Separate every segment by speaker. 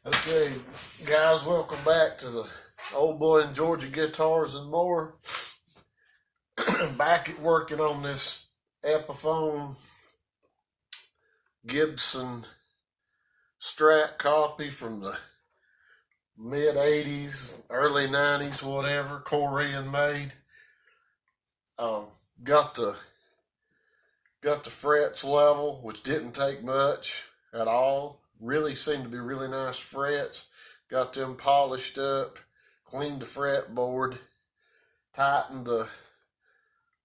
Speaker 1: Okay, guys, welcome back to the Old Boy and Georgia Guitars and More. Back at working on this Epiphone Gibson Strat copy from the mid 80s, early 90s, whatever, Korean made. Got the frets level, which didn't take much at all. Really seemed to be really nice frets. Got them polished up, cleaned the fretboard, tightened the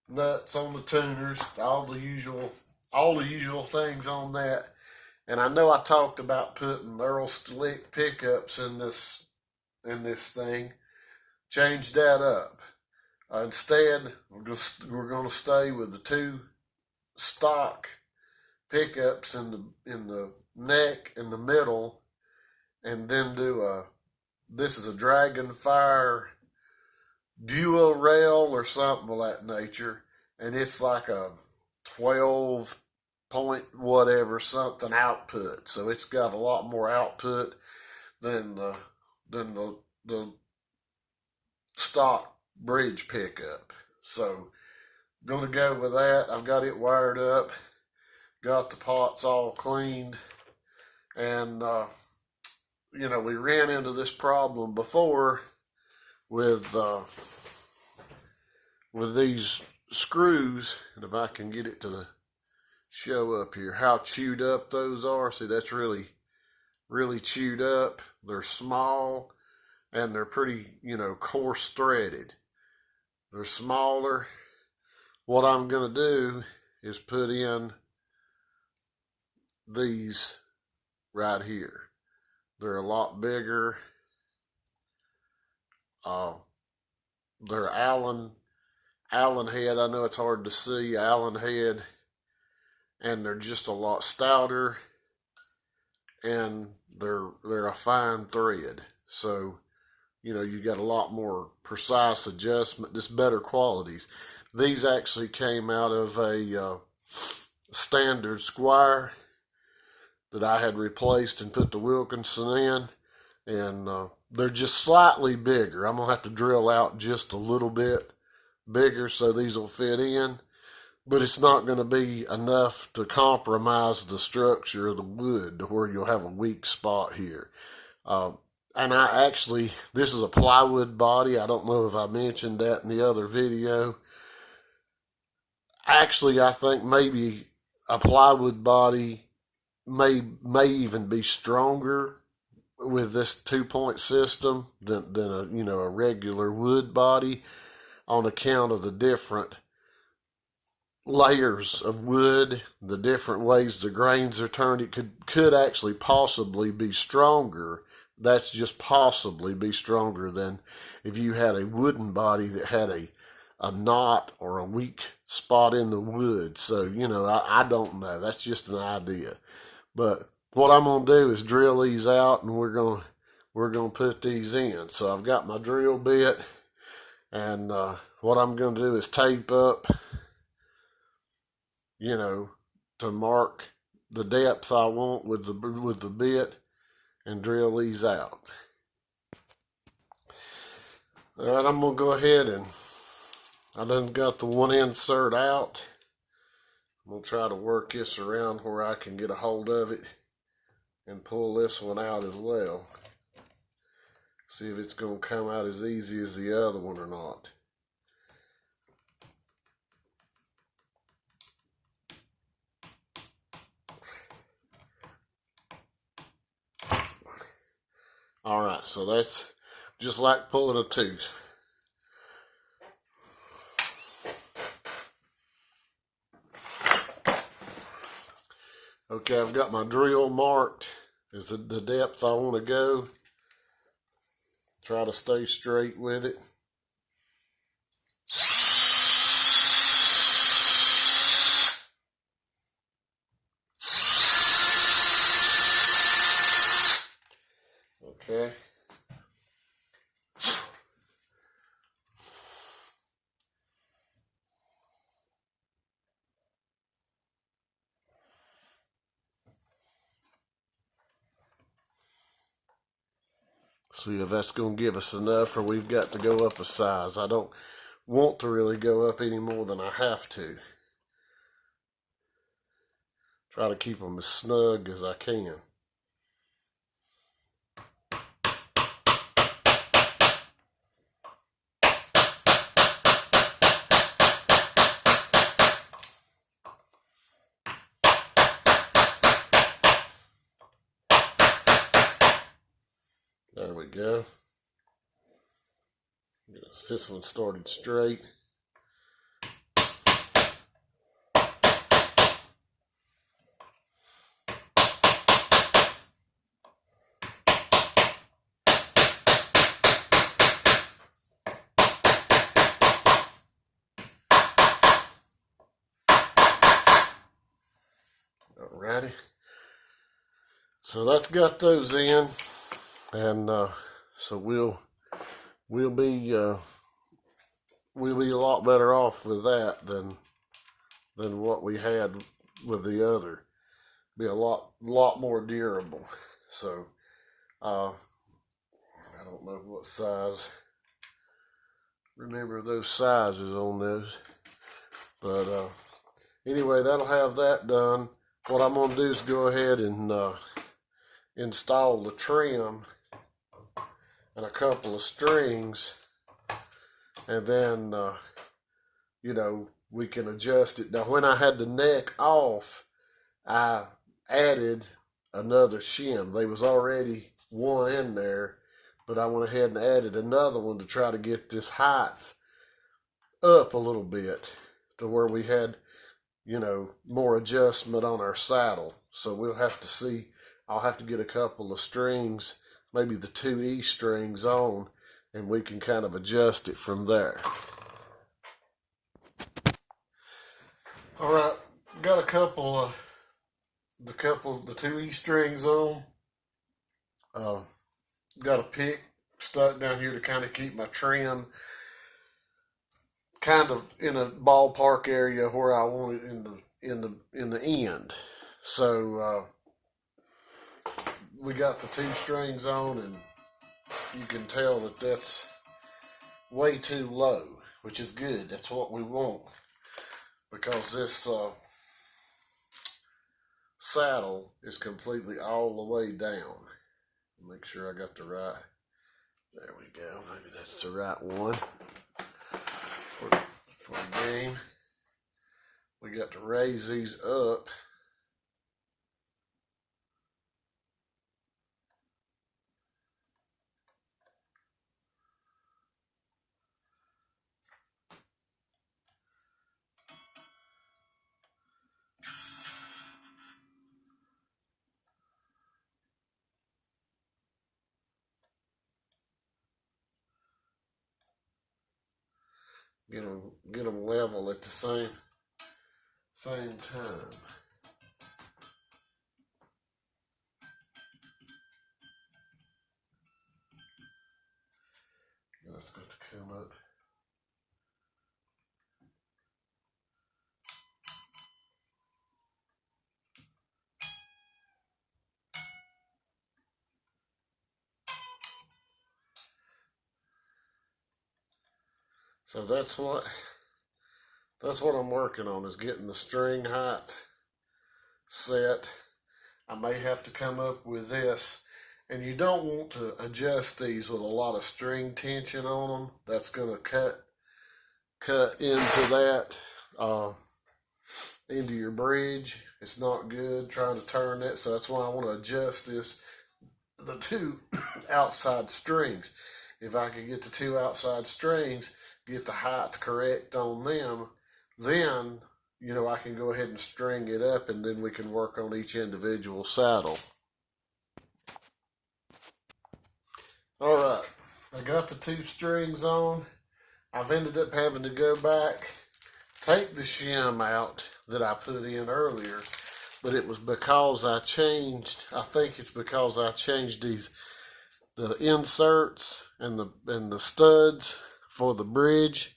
Speaker 1: nuts on the tuners, all the usual things on that. And I know I talked about putting Earl Slick pickups in this thing. Changed that up. Instead, we're going to stay with the two stock pickups in the neck in the middle, and then do this is a Dragonfire dual rail or something of that nature, and it's like a 12 point whatever something output, so it's got a lot more output than the stock bridge pickup. So gonna go with that. I've got it wired up, got the pots all cleaned, and we ran into this problem before with these screws, and if I can get it to show up here how chewed up those are. See, that's really chewed up. They're small and they're pretty, coarse threaded. They're smaller. What I'm gonna do is put in these right here. They're a lot bigger. They're Allen head. I know it's hard to see, Allen head, and they're just a lot stouter, and they're a fine thread. So, you got a lot more precise adjustment, just better qualities. These actually came out of a standard Squire that I had replaced and put the Wilkinson in, and they're just slightly bigger. I'm gonna have to drill out just a little bit bigger so these will fit in, but it's not going to be enough to compromise the structure of the wood to where you'll have a weak spot here. And this is a plywood body. I don't know if I mentioned that in the other video. Actually, I think maybe a plywood body may even be stronger with this 2-point system than a regular wood body, on account of the different layers of wood, the different ways the grains are turned. It could actually possibly be stronger. That's just possibly be stronger than if you had a wooden body that had a knot or a weak spot in the wood. So, I don't know. That's just an idea. But what I'm going to do is drill these out, and we're going to put these in. So I've got my drill bit, and what I'm going to do is tape up, to mark the depth I want with the bit, and drill these out. All right, I'm going to go ahead, and I done got the one insert out. I'm going to try to work this around where I can get a hold of it and pull this one out as well. See if it's going to come out as easy as the other one or not. All right, so that's just like pulling a tooth. Okay, I've got my drill marked as the depth I want to go. Try to stay straight with it. Okay. See if that's going to give us enough, or we've got to go up a size. I don't want to really go up any more than I have to. Try to keep them as snug as I can. There we go. This one started straight. Alrighty. So that's got those in, and so we'll be a lot better off with that than what we had with the other. Be a lot more durable. So I don't know what size. Remember those sizes on those, but anyway, that'll have that done. What I'm going to do is go ahead and install the trim and a couple of strings, and then you know, we can adjust it. Now, when I had the neck off, I added another shim. There was already one in there, but I went ahead and added another one to try to get this height up a little bit to where we had, you know, more adjustment on our saddle. So we'll have to see. I'll have to get a couple of strings, maybe the 2E strings on, and we can kind of adjust it from there. All right, got the 2E strings on. Got a pick stuck down here to kind of keep my trim kind of in a ballpark area where I want it in the end. So we got the 2 strings on, and you can tell that that's way too low, which is good. That's what we want, because this saddle is completely all the way down. Make sure I got the right. There we go. Maybe that's the right one. For the game, we got to raise these up. Get them level at the same time. That's got to come up. So that's what I'm working on, is getting the string height set. I may have to come up with this, and you don't want to adjust these with a lot of string tension on them. That's going to cut into that, into your bridge. It's not good trying to turn that, so that's why I want to adjust the 2 outside strings. If I could get the 2 outside strings, get the height correct on them, then, you know, I can go ahead and string it up, and then we can work on each individual saddle. All right, I got the 2 strings on. I've ended up having to go back, take the shim out that I put in earlier, but it was because I think it's because I changed the inserts and the studs for the bridge.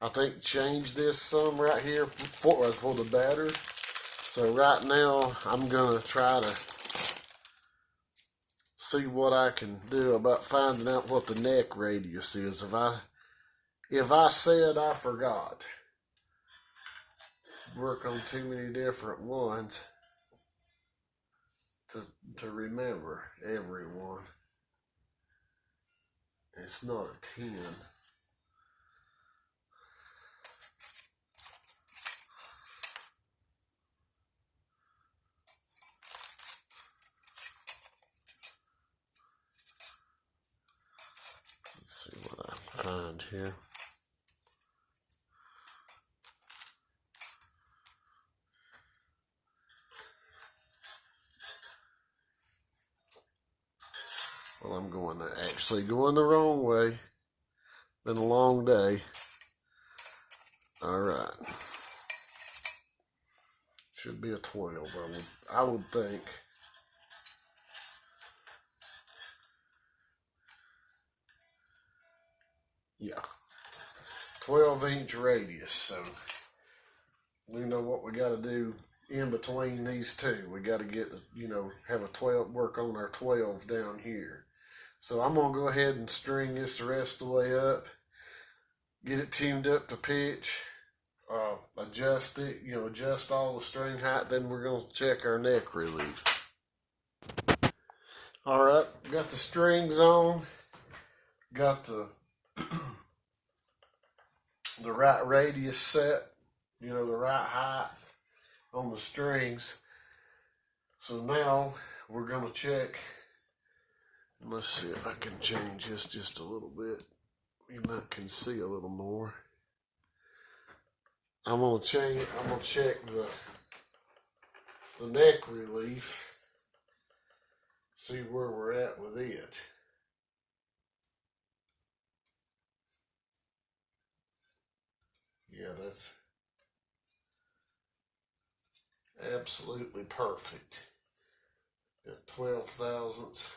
Speaker 1: I think changed this some right here for the batter. So right now I'm gonna try to see what I can do about finding out what the neck radius is. If I said I forgot, work on too many different ones to remember every one. It's not a 10. Let's see what I can find here. Well, I'm actually going the wrong way. Been a long day. All right. Should be a 12, I would think. Yeah. 12-inch radius. So we know what we got to do in between these two. We got to get, have a 12, work on our 12 down here. So I'm going to go ahead and string this the rest of the way up, get it tuned up to pitch, adjust it, adjust all the string height, then we're going to check our neck relief. All right, got the strings on, got the the right radius set, the right height on the strings. So now we're going to check. Let's see if I can change this just a little bit. You might can see a little more. I'm gonna check the neck relief, see where we're at with it. Yeah, that's absolutely perfect. Got 12 thousandths.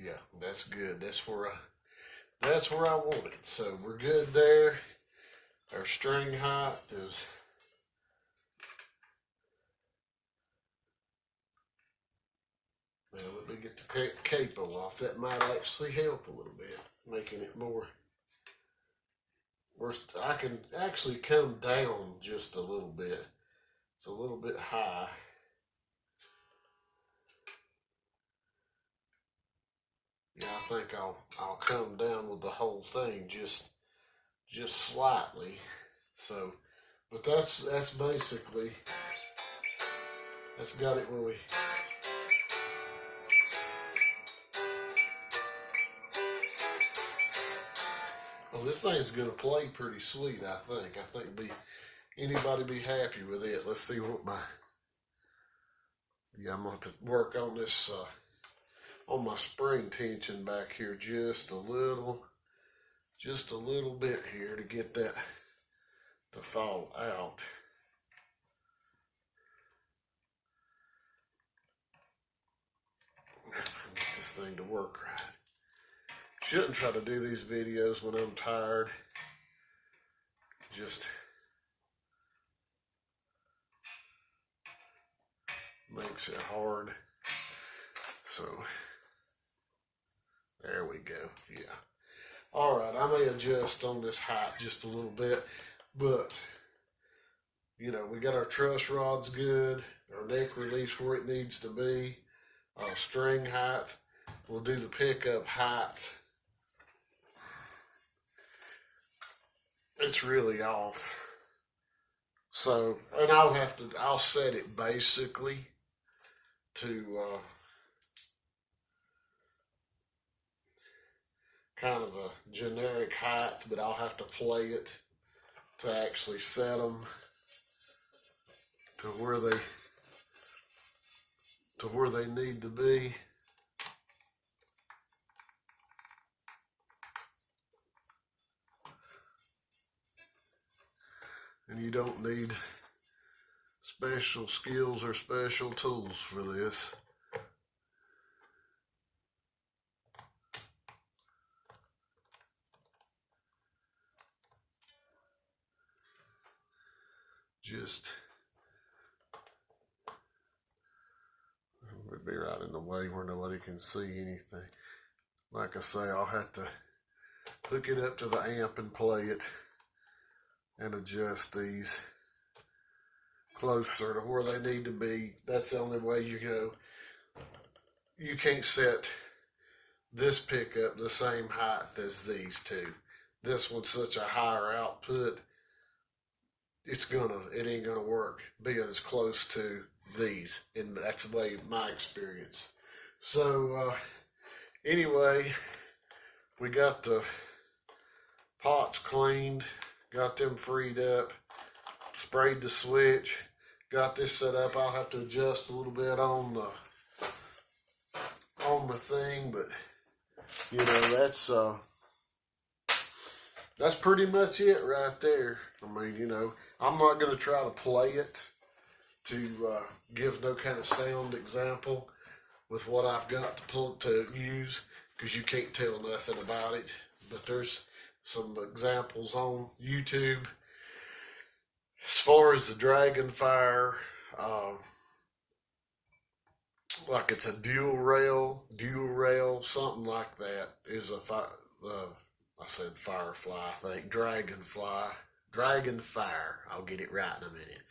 Speaker 1: Yeah, that's good. That's where I want it. So we're good there. Our string height is let me get the capo off. That might actually help a little bit, making it more. I can actually come down just a little bit. It's a little bit high. Yeah, I think I'll come down with the whole thing just slightly. So, but that's basically, that's got it where we. Well, this thing's gonna play pretty sweet. I think anybody be happy with it. Let's see what I'm going to work on this on my spring tension back here just a little bit here to get that to fall out. Get this thing to work right. Shouldn't try to do these videos when I'm tired. Just makes it hard. So there we go. Yeah. All right, I may adjust on this height just a little bit, but we got our truss rods good, our neck release where it needs to be, string height. We'll do the pickup height. It's really off. So, and I'll set it basically to kind of a generic height, but I'll have to play it to actually set them to where they need to be. And you don't need special skills or special tools for this. Just would be right in the way where nobody can see anything. Like I say, I'll have to hook it up to the amp and play it and adjust these closer to where they need to be. That's the only way you go. You can't set this pickup the same height as these two. This one's such a higher output, it ain't gonna work being as close to these, and that's the way my experience. So anyway, we got the pots cleaned, got them freed up, sprayed the switch, got this set up. I'll have to adjust a little bit on the thing, but you know, that's pretty much it right there. I mean, you know, I'm not going to try to play it to give no kind of sound example with what I've got to use, because you can't tell nothing about it. But there's some examples on YouTube. As far as the Dragonfire, like it's a dual rail, something like that, is a I said Firefly, I think, Dragonfire. I'll get it right in a minute.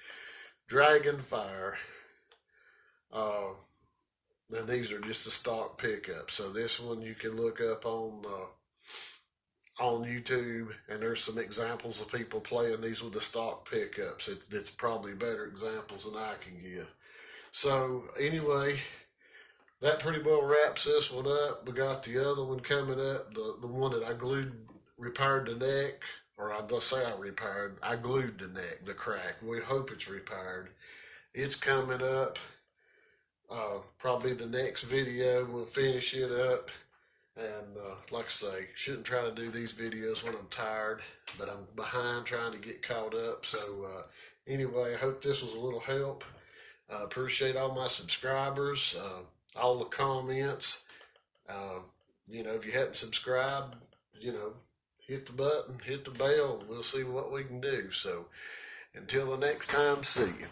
Speaker 1: Dragonfire. And these are just a stock pickup. So this one you can look up on YouTube, and there's some examples of people playing these with the stock pickups. It's probably better examples than I can give. So anyway, that pretty well wraps this one up. We got the other one coming up, the one that I repaired the neck, or I glued the neck, the crack. We hope it's repaired. It's coming up. Probably the next video we'll finish it up. And like I say, shouldn't try to do these videos when I'm tired, but I'm behind trying to get caught up. So anyway, I hope this was a little help. Appreciate all my subscribers, all the comments. You know, if you hadn't subscribed, you know, hit the button, hit the bell, and we'll see what we can do. So until the next time, see you.